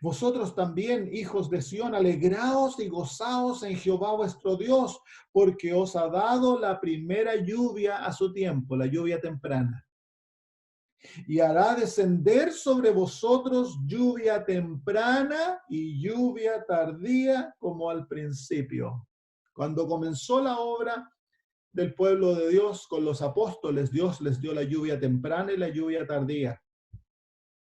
Vosotros también, hijos de Sión, alegraos y gozaos en Jehová vuestro Dios, porque os ha dado la primera lluvia a su tiempo, la lluvia temprana. Y hará descender sobre vosotros lluvia temprana y lluvia tardía como al principio. Cuando comenzó la obra del pueblo de Dios con los apóstoles, Dios les dio la lluvia temprana y la lluvia tardía.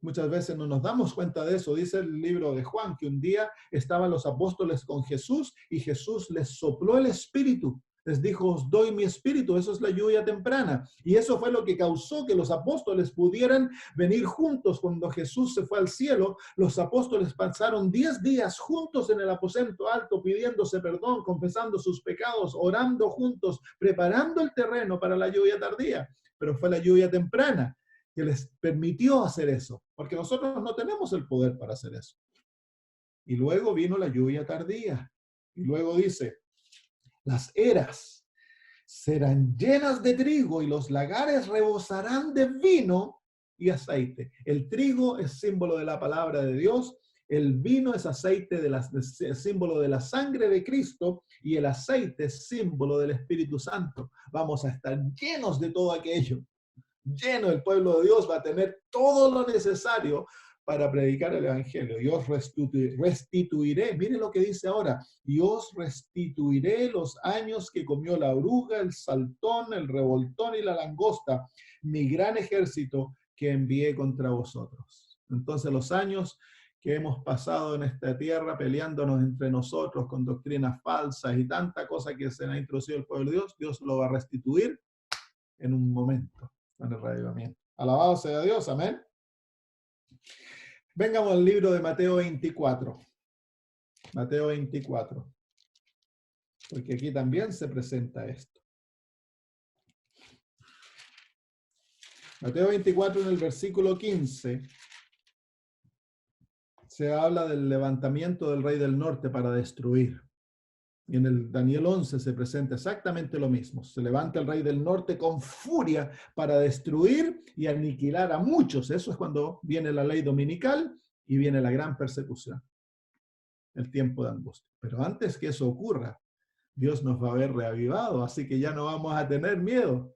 Muchas veces no nos damos cuenta de eso. Dice el libro de Juan que un día estaban los apóstoles con Jesús y Jesús les sopló el espíritu. Les dijo, os doy mi espíritu. Eso es la lluvia temprana. Y eso fue lo que causó que los apóstoles pudieran venir juntos. Cuando Jesús se fue al cielo, los apóstoles pasaron 10 días juntos en el aposento alto, pidiéndose perdón, confesando sus pecados, orando juntos, preparando el terreno para la lluvia tardía. Pero fue la lluvia temprana que les permitió hacer eso, porque nosotros no tenemos el poder para hacer eso. Y luego vino la lluvia tardía. Y luego dice, las eras serán llenas de trigo y los lagares rebosarán de vino y aceite. El trigo es símbolo de la palabra de Dios, el vino es aceite, es símbolo de la sangre de Cristo, y el aceite es símbolo del Espíritu Santo. Vamos a estar llenos de todo aquello. Lleno, el pueblo de Dios va a tener todo lo necesario para predicar el evangelio. Y os restituiré, miren lo que dice ahora, y os restituiré los años que comió la oruga, el saltón, el revoltón y la langosta, mi gran ejército que envié contra vosotros. Entonces los años que hemos pasado en esta tierra peleándonos entre nosotros con doctrinas falsas y tanta cosa que se ha introducido el pueblo de Dios, Dios lo va a restituir en un momento. En el reavivamiento. Alabado sea Dios, amén. Vengamos al libro de Mateo 24. Mateo 24. Porque aquí también se presenta esto. Mateo 24 en el versículo 15 se habla del levantamiento del rey del norte para destruir. Y en el Daniel 11 se presenta exactamente lo mismo. Se levanta el rey del norte con furia para destruir y aniquilar a muchos. Eso es cuando viene la ley dominical y viene la gran persecución, el tiempo de angustia. Pero antes que eso ocurra, Dios nos va a haber reavivado, así que ya no vamos a tener miedo.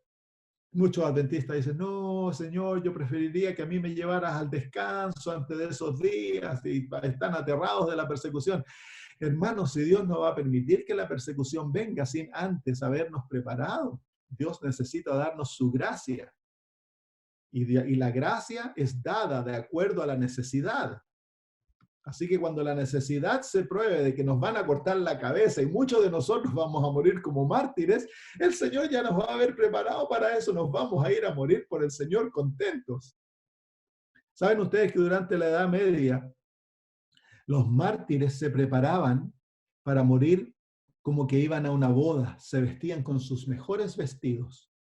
Muchos adventistas dicen, no, Señor, yo preferiría que a mí me llevaras al descanso antes de esos días, y están aterrados de la persecución. Hermanos, si Dios no va a permitir que la persecución venga sin antes habernos preparado, Dios necesita darnos su gracia. Y la gracia es dada de acuerdo a la necesidad. Así que cuando la necesidad se pruebe de que nos van a cortar la cabeza y muchos de nosotros vamos a morir como mártires, el Señor ya nos va a haber preparado para eso. Nos vamos a ir a morir por el Señor contentos. ¿Saben ustedes que durante la Edad Media los mártires se preparaban para morir como que iban a una boda? Se vestían con sus mejores vestidos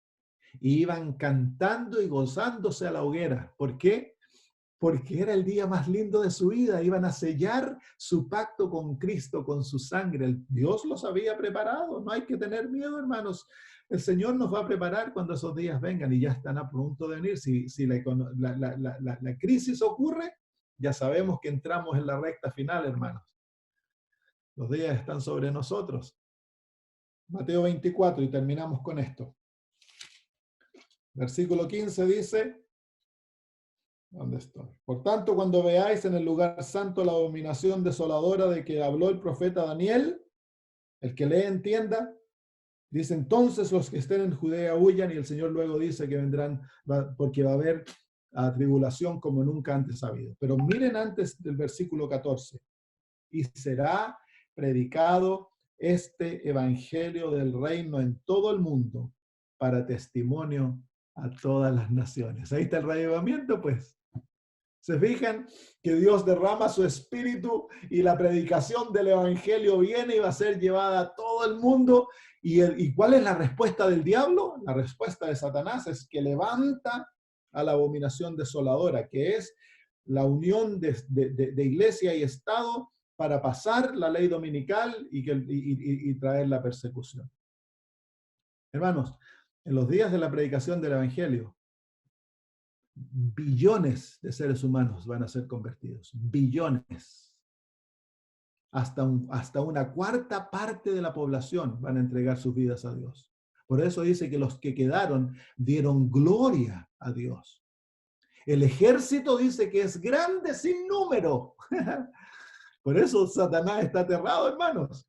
y iban cantando y gozándose a la hoguera. ¿Por qué? Porque era el día más lindo de su vida. Iban a sellar su pacto con Cristo, con su sangre. Dios los había preparado. No hay que tener miedo, hermanos. El Señor nos va a preparar cuando esos días vengan y ya están a punto de venir. Si la crisis ocurre, ya sabemos que entramos en la recta final, hermanos. Los días están sobre nosotros. Mateo 24, y terminamos con esto. Versículo 15 dice, ¿dónde estoy? Por tanto, cuando veáis en el lugar santo la abominación desoladora de que habló el profeta Daniel, el que lee entienda, dice, entonces los que estén en Judea huyan, y el Señor luego dice que vendrán, porque va a haber tribulación como nunca antes ha habido. Pero miren antes del versículo 14, y será predicado este evangelio del reino en todo el mundo para testimonio a todas las naciones. Ahí está el reavivamiento, pues. ¿Se fijan que Dios derrama su espíritu y la predicación del evangelio viene y va a ser llevada a todo el mundo? ¿Y cuál es la respuesta del diablo? La respuesta de Satanás es que levanta a la abominación desoladora, que es la unión de iglesia y Estado para pasar la ley dominical y traer la persecución. Hermanos, en los días de la predicación del Evangelio, billones de seres humanos van a ser convertidos. Billones. Hasta una cuarta parte de la población van a entregar sus vidas a Dios. Por eso dice que los que quedaron dieron gloria a Dios. El ejército dice que es grande sin número. Por eso Satanás está aterrado, hermanos.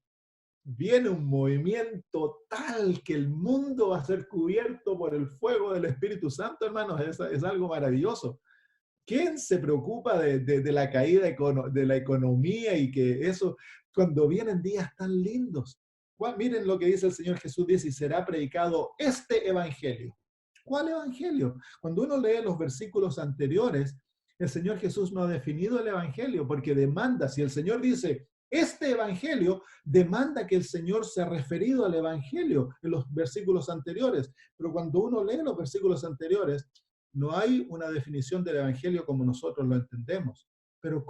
Viene un movimiento tal que el mundo va a ser cubierto por el fuego del Espíritu Santo, hermanos. Es algo maravilloso. ¿Quién se preocupa de la caída de la economía y que eso, cuando vienen días tan lindos? Miren lo que dice el Señor Jesús, dice, y será predicado este evangelio. ¿Cuál evangelio? Cuando uno lee los versículos anteriores, el Señor Jesús no ha definido el evangelio porque demanda, si el Señor dice, este evangelio, demanda que el Señor se ha referido al evangelio en los versículos anteriores. Pero cuando uno lee los versículos anteriores, no hay una definición del evangelio como nosotros lo entendemos. Pero,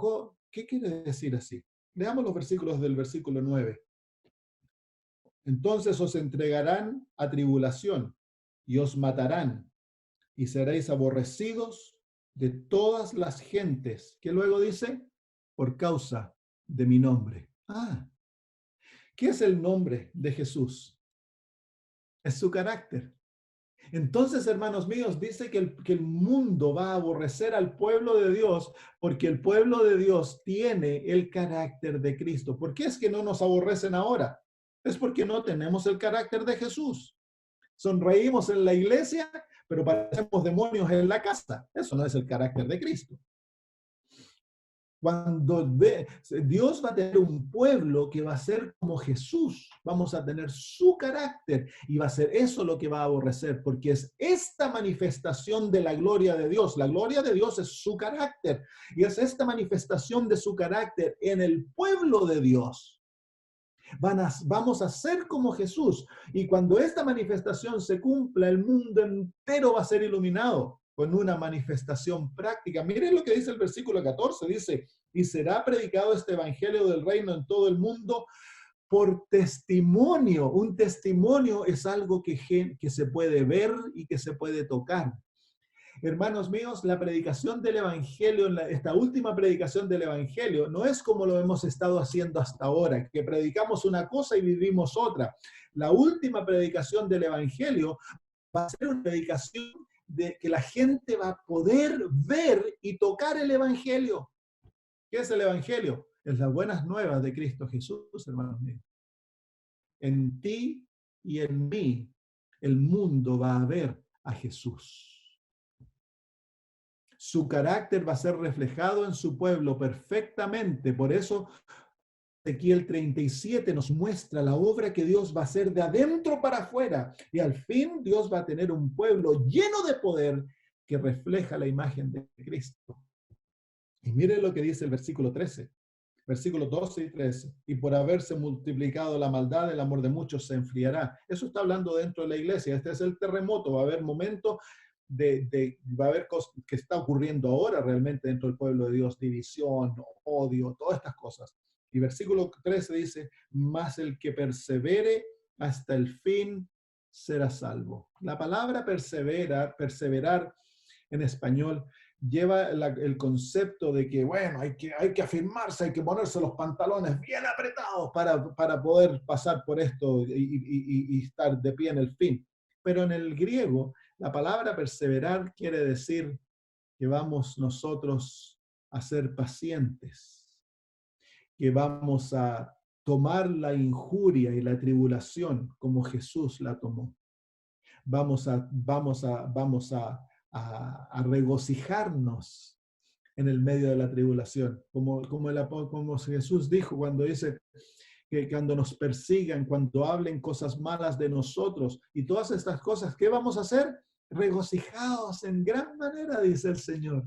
¿qué quiere decir así? Leamos los versículos del versículo 9. Entonces os entregarán a tribulación y os matarán y seréis aborrecidos de todas las gentes. ¿Qué luego dice? Por causa de mi nombre. ¿Qué es el nombre de Jesús? Es su carácter. Entonces, hermanos míos, dice que el mundo va a aborrecer al pueblo de Dios porque el pueblo de Dios tiene el carácter de Cristo. ¿Por qué es que no nos aborrecen ahora? Es porque no tenemos el carácter de Jesús. Sonreímos en la iglesia, pero parecemos demonios en la casa. Eso no es el carácter de Cristo. Cuando Dios va a tener un pueblo que va a ser como Jesús, vamos a tener su carácter y va a ser eso lo que va a aborrecer, porque es esta manifestación de la gloria de Dios. La gloria de Dios es su carácter y es esta manifestación de su carácter en el pueblo de Dios. Vamos a ser como Jesús y cuando esta manifestación se cumpla, el mundo entero va a ser iluminado con una manifestación práctica. Miren lo que dice el versículo 14, dice, y será predicado este evangelio del reino en todo el mundo por testimonio. Un testimonio es algo que se puede ver y que se puede tocar. Hermanos míos, la predicación del evangelio, esta última predicación del evangelio, no es como lo hemos estado haciendo hasta ahora, que predicamos una cosa y vivimos otra. La última predicación del evangelio va a ser una predicación de que la gente va a poder ver y tocar el evangelio. ¿Qué es el evangelio? Es las buenas nuevas de Cristo Jesús, hermanos míos. En ti y en mí, el mundo va a ver a Jesús. Su carácter va a ser reflejado en su pueblo perfectamente. Por eso, Ezequiel 37 nos muestra la obra que Dios va a hacer de adentro para afuera. Y al fin Dios va a tener un pueblo lleno de poder que refleja la imagen de Cristo. Y mire lo que dice el versículo 13. Versículos 12 y 13. Y por haberse multiplicado la maldad, el amor de muchos se enfriará. Eso está hablando dentro de la iglesia. Este es el terremoto. Va a haber momentos va a haber cosas que está ocurriendo ahora realmente dentro del pueblo de Dios. División, odio, todas estas cosas. Y versículo 13 dice, mas el que persevere hasta el fin será salvo. La palabra perseverar en español, lleva el concepto de que, bueno, hay que afirmarse, hay que ponerse los pantalones bien apretados para poder pasar por esto y estar de pie en el fin. Pero en el griego, la palabra perseverar quiere decir que vamos nosotros a ser pacientes, que vamos a tomar la injuria y la tribulación como Jesús la tomó. Vamos a regocijarnos en el medio de la tribulación, como Jesús dijo cuando dice que cuando nos persigan, cuando hablen cosas malas de nosotros y todas estas cosas, ¿qué vamos a hacer? Regocijados en gran manera, dice el Señor,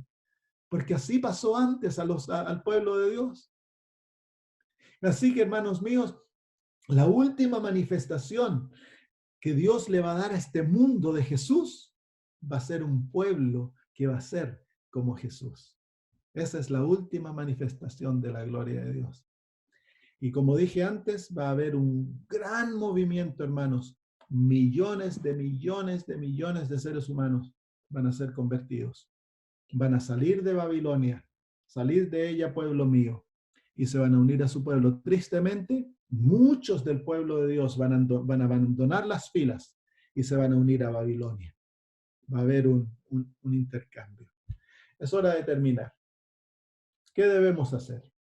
porque así pasó antes al pueblo de Dios. Así que, hermanos míos, la última manifestación que Dios le va a dar a este mundo de Jesús va a ser un pueblo que va a ser como Jesús. Esa es la última manifestación de la gloria de Dios. Y como dije antes, va a haber un gran movimiento, hermanos. Millones de millones de millones de seres humanos van a ser convertidos. Van a salir de Babilonia, salir de ella, pueblo mío, y se van a unir a su pueblo. Tristemente, muchos del pueblo de Dios van a abandonar las filas y se van a unir a Babilonia. Va a haber un intercambio. Es hora de terminar. ¿Qué debemos hacer?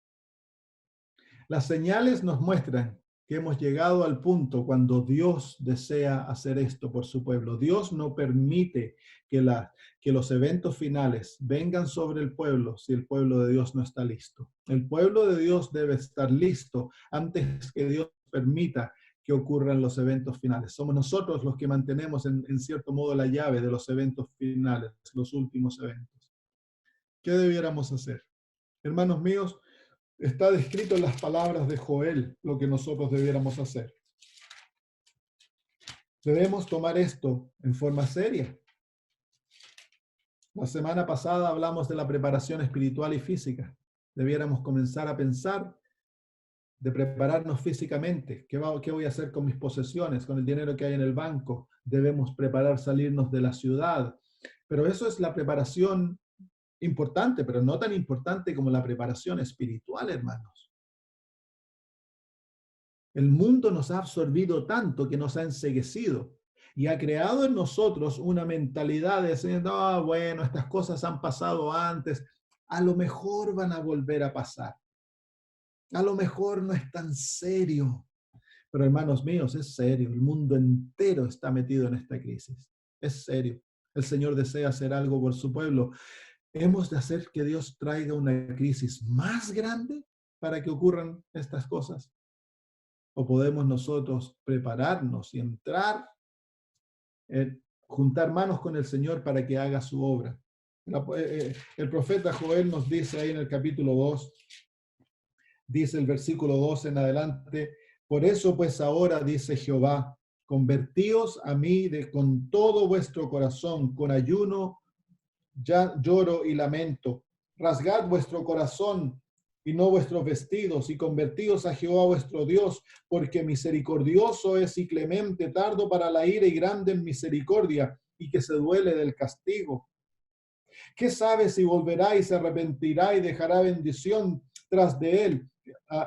Las señales nos muestran que hemos llegado al punto cuando Dios desea hacer esto por su pueblo. Dios no permite que los eventos finales vengan sobre el pueblo si el pueblo de Dios no está listo. El pueblo de Dios debe estar listo antes que Dios permita que ocurran los eventos finales. Somos nosotros los que mantenemos en cierto modo la llave de los eventos finales, los últimos eventos. ¿Qué debiéramos hacer? Hermanos míos, está descrito en las palabras de Joel lo que nosotros debiéramos hacer. Debemos tomar esto en forma seria. La semana pasada hablamos de la preparación espiritual y física. Debiéramos comenzar a pensar de prepararnos físicamente. ¿Qué voy a hacer con mis posesiones, con el dinero que hay en el banco? Debemos preparar salirnos de la ciudad. Pero eso es la preparación importante, pero no tan importante como la preparación espiritual, hermanos. El mundo nos ha absorbido tanto que nos ha enceguecido y ha creado en nosotros una mentalidad de decir, no, bueno, estas cosas han pasado antes, a lo mejor van a volver a pasar. A lo mejor no es tan serio. Pero hermanos míos, es serio. El mundo entero está metido en esta crisis. Es serio. El Señor desea hacer algo por su pueblo. ¿Hemos de hacer que Dios traiga una crisis más grande para que ocurran estas cosas? ¿O podemos nosotros prepararnos y entrar, juntar manos con el Señor para que haga su obra? El profeta Joel nos dice ahí en el capítulo 2, dice el versículo 2 en adelante, por eso pues ahora dice Jehová, convertíos a mí con todo vuestro corazón, con ayuno, lloro y lamento. Rasgad vuestro corazón y no vuestros vestidos, y convertíos a Jehová vuestro Dios, porque misericordioso es y clemente, tardo para la ira y grande en misericordia, y que se duele del castigo. ¿Qué sabe si volverá y se arrepentirá y dejará bendición tras de él?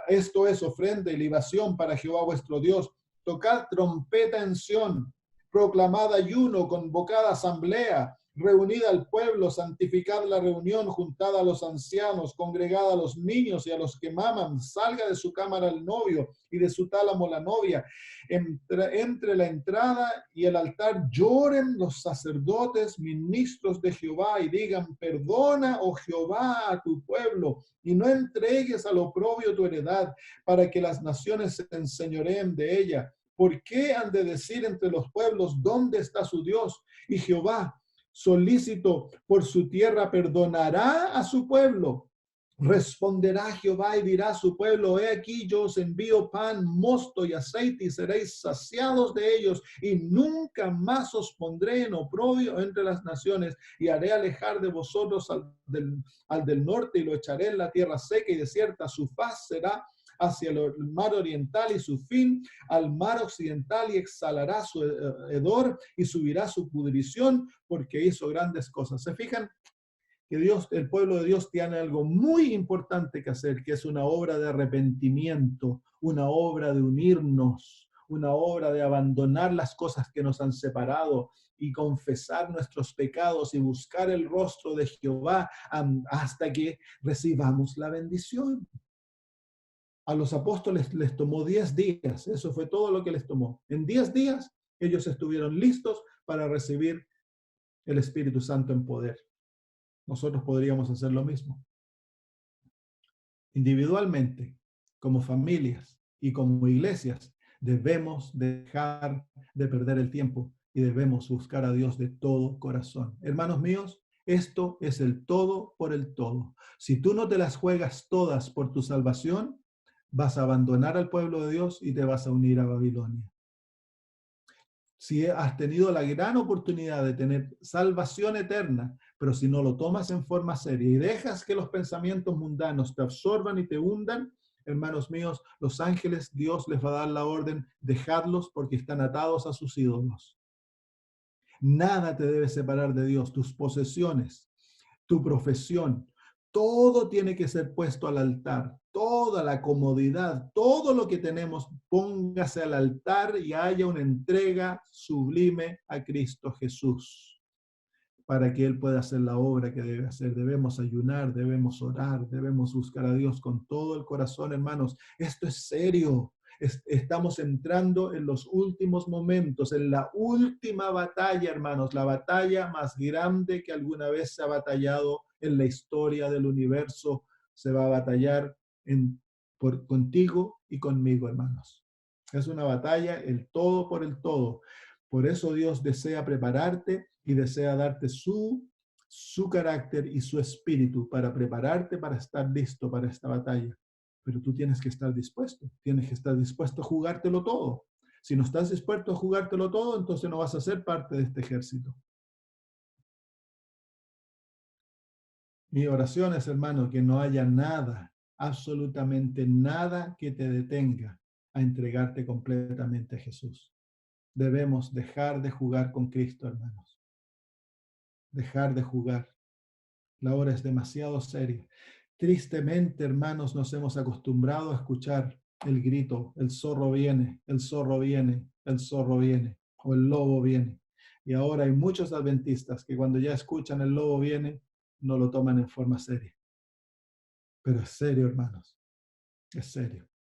Esto es ofrenda y libación para Jehová vuestro Dios. Tocad trompeta en Sión, proclamad ayuno, convocad asamblea, reunid al pueblo, santificad la reunión, juntad a los ancianos, congregad a los niños y a los que maman, salga de su cámara el novio y de su tálamo la novia. Entre la entrada y el altar lloren los sacerdotes, ministros de Jehová, y digan, perdona, oh Jehová, a tu pueblo, y no entregues al oprobio tu heredad, para que las naciones se enseñoreen de ella. ¿Por qué han de decir entre los pueblos, dónde está su Dios? Y Jehová, solícito por su tierra, perdonará a su pueblo. Responderá Jehová y dirá a su pueblo, he aquí yo os envío pan, mosto y aceite y seréis saciados de ellos y nunca más os pondré en oprobio entre las naciones y haré alejar de vosotros al del norte y lo echaré en la tierra seca y desierta. Su faz será hacia el mar oriental y su fin al mar occidental y exhalará su hedor y subirá su pudrición porque hizo grandes cosas. ¿Se fijan? Que Dios, el pueblo de Dios tiene algo muy importante que hacer, que es una obra de arrepentimiento, una obra de unirnos, una obra de abandonar las cosas que nos han separado y confesar nuestros pecados y buscar el rostro de Jehová hasta que recibamos la bendición. A los apóstoles les tomó 10 días, eso fue todo lo que les tomó. En 10 días ellos estuvieron listos para recibir el Espíritu Santo en poder. Nosotros podríamos hacer lo mismo. Individualmente, como familias y como iglesias, debemos dejar de perder el tiempo y debemos buscar a Dios de todo corazón. Hermanos míos, esto es el todo por el todo. Si tú no te las juegas todas por tu salvación, vas a abandonar al pueblo de Dios y te vas a unir a Babilonia. Si has tenido la gran oportunidad de tener salvación eterna, pero si no lo tomas en forma seria y dejas que los pensamientos mundanos te absorban y te hundan, hermanos míos, los ángeles, Dios les va a dar la orden, dejadlos porque están atados a sus ídolos. Nada te debe separar de Dios, tus posesiones, tu profesión, todo tiene que ser puesto al altar, toda la comodidad, todo lo que tenemos, póngase al altar y haya una entrega sublime a Cristo Jesús, para que Él pueda hacer la obra que debe hacer. Debemos ayunar, debemos orar, debemos buscar a Dios con todo el corazón, hermanos. Esto es serio. Estamos entrando en los últimos momentos, en la última batalla, hermanos, la batalla más grande que alguna vez se ha batallado en la historia del universo. Se va a batallar contigo y conmigo, hermanos. Es una batalla, el todo por el todo. Por eso Dios desea prepararte y desea darte su carácter y su espíritu para prepararte para estar listo para esta batalla. Pero tú tienes que estar dispuesto a jugártelo todo. Si no estás dispuesto a jugártelo todo, entonces no vas a ser parte de este ejército. Mi oración es, hermano, que no haya nada, absolutamente nada que te detenga a entregarte completamente a Jesús. Debemos dejar de jugar con Cristo, hermanos. Dejar de jugar. La hora es demasiado seria. Tristemente, hermanos, nos hemos acostumbrado a escuchar el grito, el zorro viene, el zorro viene, el zorro viene, o el lobo viene. Y ahora hay muchos adventistas que cuando ya escuchan el lobo viene, no lo toman en forma seria. Pero es serio, hermanos, es serio.